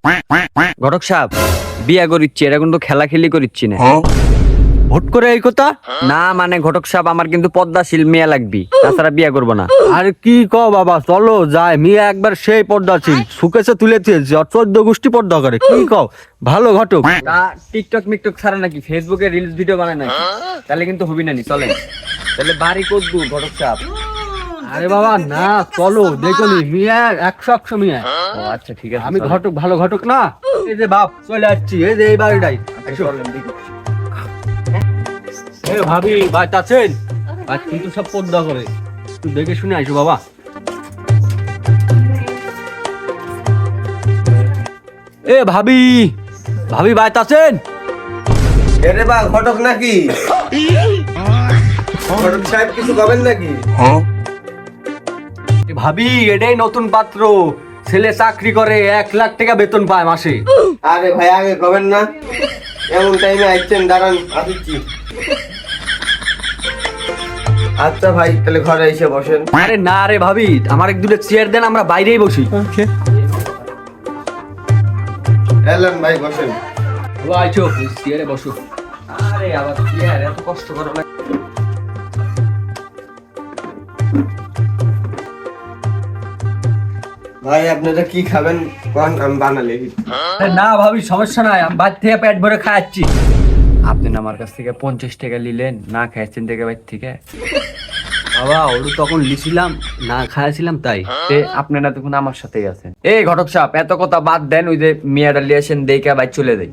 ঘটক সাহেব বিয়া করিচ্ছি, এটা কিন্তু খেলা খেলি করিচ্ছি না। ভোট করে এই কথা? না মানে ঘটক সাহেব আমার কিন্তু পদ্মাশীল মেয়ে লাগবি, তাছাড়া বিয়া করবো না। আরে কি কও বাবা, চলো যাই। মিয়া একবার সেই পর্দাশীল, সুকেছে তুলেছে, 14 গোষ্ঠী পর্দা করে। কি কও, ভালো ঘটক। তা টিকটক মিকটক ছাড়া নাকি, ফেসবুকে রিলস ভিডিও বানায় নাকি? তাহলে কিন্তু হবি না নি, চলেন। তাহলে বাড়ি কত দূর ঘটক সাহেব? আরে বাবা না, চলো দেখো নি, মিয়া 100 মিয়া। ও আচ্ছা ঠিক আছে, আমি চলেন। ঘটক, ভালো ঘটক না। এই যে বাপ চলে আসছি, এই যে এই বাড়িটাই। আচ্ছা, চলেন, দেখি। এ ভাবি বাড়িতে আছেন? আজ কিন্তু সব পর্দা করে, একটু দেখে শুনে আইসো বাবা। এ ভাবি, ভাবি বাড়িতে আছেন? এরে বা ঘটক নাকি? ঘটক সাহেব কিছু করবেন নাকি? এ ভাবি, এটাই নতুন পাত্র, ছেলে চাকরি করে, 1 লাখ টাকা বেতন পায় মাসে। আরে ভাই আগে করবেন না, এমন টাইমে আসছেন, দাঁড়ান আসছি। আচ্ছা ভাই তাহলে ঘরে এসে বসেন। আরে না রে ভাবি, আমার এক দুটো চেয়ার দেন, আমরা বাইরেই বসি। এলেন ভাই বসেন। বাবা আইছো, চেয়ারে বসো। আরে আবার চেয়ার, এত কষ্ট করো না। ভাই আপনারা কি খাবেন কোন, আমি বানালে। আরে না ভাবি সমস্যা নাই, আমি বাইর থেকে পেট ভরে খাচ্ছি। আপনি না আমার কাছ থেকে 50 টাকা নিলেন, না খাইছেন থেকে বাইর থেকে। বাবা ওর তখন লিছিলাম, না খাইছিলাম তাই। আপনি না তখন আমার সাথেই আছেন। এই ঘটক সাহেব এত কথা বাদ দেন, ওই যে মেয়েটা লিয়ে আসেন, দেখে বাইর চলে দেয়।